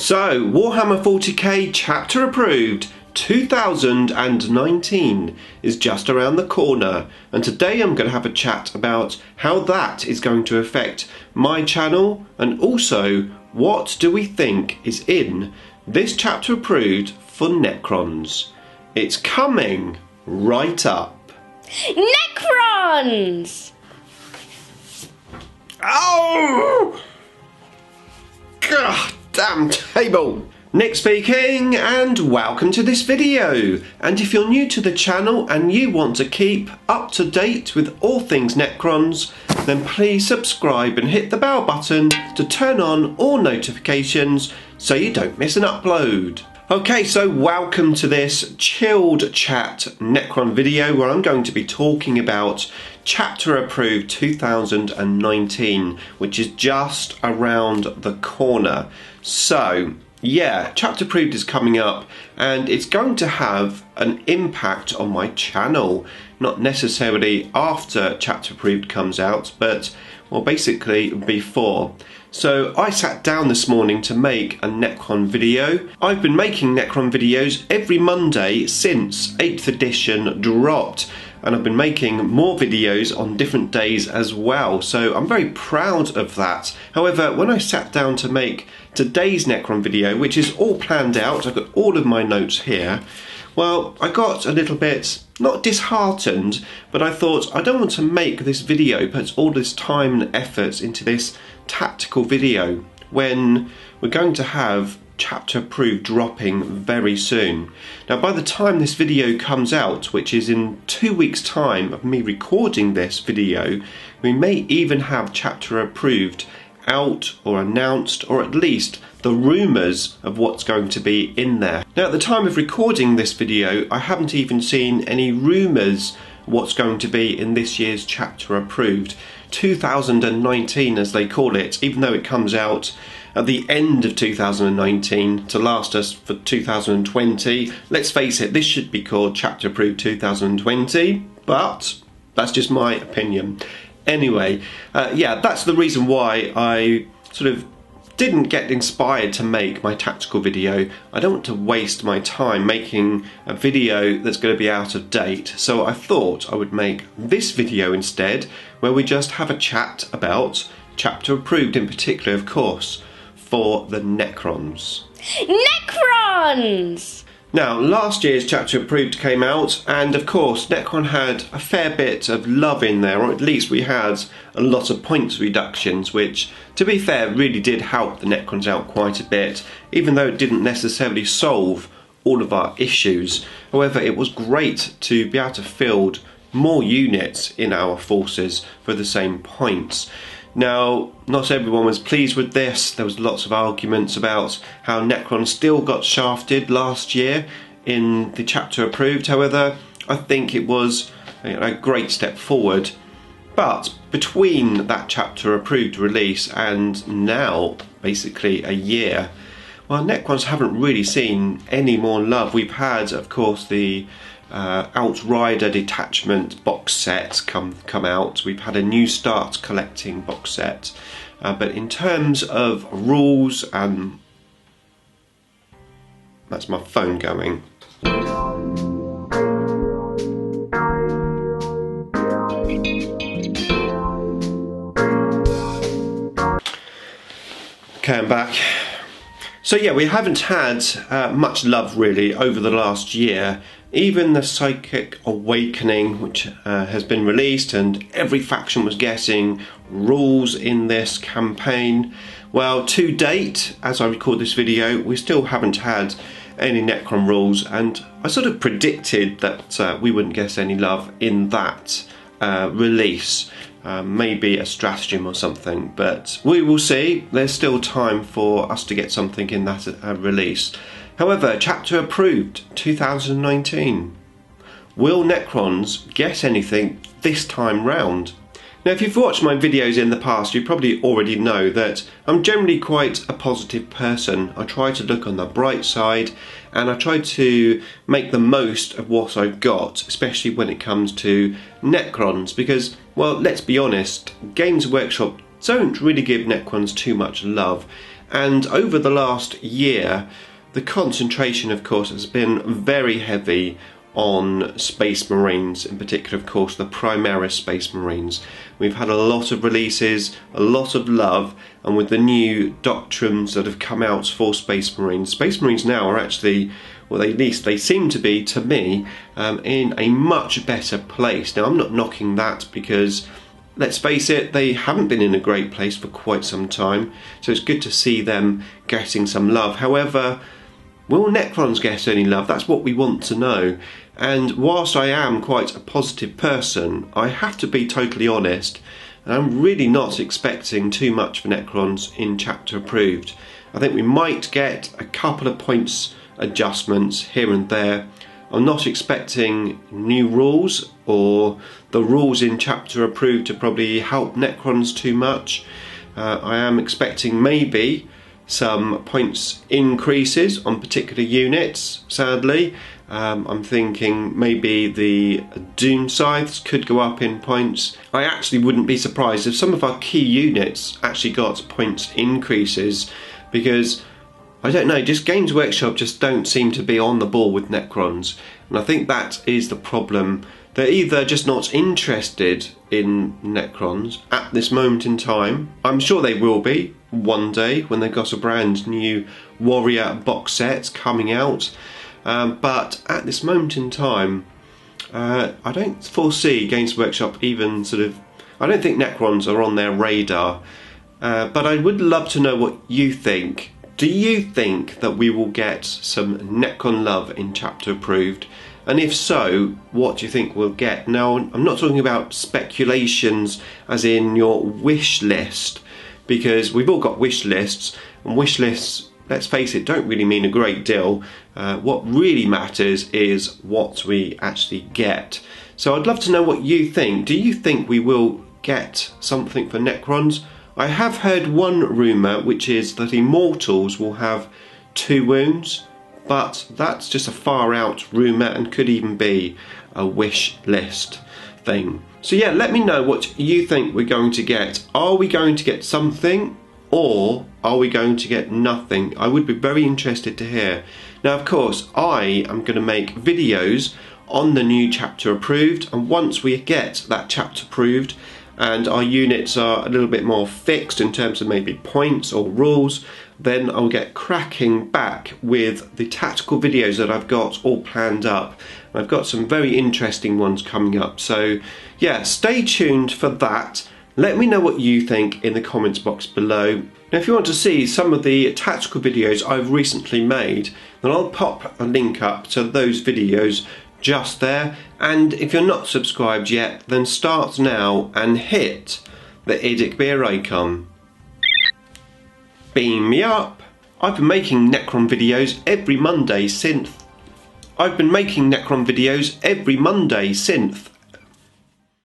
So, Warhammer 40k chapter approved 2019 is just around the corner, and today I'm going to have a chat about how that is going to affect my channel, and also what do we think is in this chapter approved for Necrons. It's coming right up. Necrons! Oh! God damn table! Nick speaking, and welcome to this video. And if you're new to the channel and you want to keep up to date with all things Necrons, then please subscribe and hit the bell button to turn on all notifications so you don't miss an upload. Okay, so welcome to this chilled chat Necron video where I'm going to be talking about chapter approved 2019, which is just around the corner. So yeah, chapter approved is coming up and it's going to have an impact on my channel, not necessarily after chapter approved comes out, but well, basically before. So I sat down this morning to make a Necron video. I've been making Necron videos every Monday since 8th edition dropped, and I've been making more videos on different days as well, so I'm very proud of that. However, when I sat down to make today's Necron video, which is all planned out, I've got all of my notes here, well, I got a little bit, not disheartened, but I thought I don't want to make this video, put all this time and effort into this tactical video when we're going to have chapter approved dropping very soon. Now by the time this video comes out, which is in 2 weeks time of me recording this video, we may even have chapter approved out or announced, or at least the rumours of what's going to be in there. Now at the time of recording this video, I haven't even seen any rumours what's going to be in this year's chapter approved 2019 as they call it, even though it comes out at the end of 2019 to last us for 2020. Let's face it, this should be called chapter approved 2020, but that's just my opinion. Anyway, yeah, that's the reason why I sort of didn't get inspired to make my tactical video. I don't want to waste my time making a video that's going to be out of date, so I thought I would make this video instead, where we just have a chat about chapter approved, in particular of course for the Necrons. Necrons! Now, last year's chapter approved came out, and of course Necron had a fair bit of love in there, or at least we had a lot of points reductions, which, to be fair, really did help the Necrons out quite a bit, even though it didn't necessarily solve all of our issues. However, it was great to be able to field more units in our forces for the same points. Now, not everyone was pleased with this. There was lots of arguments about how Necron still got shafted last year in the chapter approved. However, I think it was a great step forward. But between that chapter approved release and now, basically a year, well, Necrons haven't really seen any more love. We've had, of course, the Outrider detachment box set come out. We've had a new start collecting box set, but in terms of rules, that's my phone going. Okay, I'm back. So yeah, we haven't had much love really over the last year. Even the Psychic Awakening, which has been released, and every faction was getting rules in this campaign. Well, to date, as I record this video, we still haven't had any Necron rules, and I sort of predicted that we wouldn't get any love in that release. Maybe a stratagem or something, but we will see. There's still time for us to get something in that release. However, chapter approved 2019. Will Necrons get anything this time round? Now, if you've watched my videos in the past, you probably already know that I'm generally quite a positive person. I try to look on the bright side, and I try to make the most of what I've got, especially when it comes to Necrons, because, well, let's be honest, Games Workshop don't really give Necrons too much love, And over the last year, the concentration, of course, has been very heavy on Space Marines, in particular, of course, the Primaris Space Marines. We've had a lot of releases, a lot of love, and with the new doctrines that have come out for Space Marines now are actually, well, at least they seem to be, to me, in a much better place. Now, I'm not knocking that because, let's face it, they haven't been in a great place for quite some time, so it's good to see them getting some love. However, will Necrons get any love? That's what we want to know. And whilst I am quite a positive person, I have to be totally honest, and I'm really not expecting too much for Necrons in Chapter Approved. I think we might get a couple of points adjustments here and there. I'm not expecting new rules, or the rules in Chapter Approved to probably help Necrons too much. I am expecting maybe some points increases on particular units, sadly. I'm thinking maybe the Doom Scythes could go up in points. I actually wouldn't be surprised if some of our key units actually got points increases, because I don't know, just Games Workshop just don't seem to be on the ball with Necrons, and I think that is the problem. They're either just not interested in Necrons at this moment in time. I'm sure they will be one day when they've got a brand new Warrior box set coming out, but at this moment in time, I don't foresee Games Workshop even I don't think Necrons are on their radar, but I would love to know what you think. Do you think that we will get some Necron love in Chapter Approved? And if so, what do you think we'll get? Now, I'm not talking about speculations as in your wish list, because we've all got wish lists, and wish lists, let's face it, don't really mean a great deal. What really matters is what we actually get. So I'd love to know what you think. Do you think we will get something for Necrons? I have heard one rumour, which is that Immortals will have 2 wounds, but that's just a far out rumour and could even be a wish list thing. So yeah, let me know what you think we're going to get. Are we going to get something, or are we going to get nothing? I would be very interested to hear. Now, of course, I am going to make videos on the new Chapter Approved, and once we get that Chapter Approved and our units are a little bit more fixed in terms of maybe points or rules, then I'll get cracking back with the tactical videos that I've got all planned up. I've got some very interesting ones coming up, so yeah, stay tuned for that. Let me know what you think in the comments box below. Now, if you want to see some of the tactical videos I've recently made, then I'll pop a link up to those videos just there. And if you're not subscribed yet, then start now and hit the Edic Beer icon. Beam me up. I've been making Necron videos every Monday since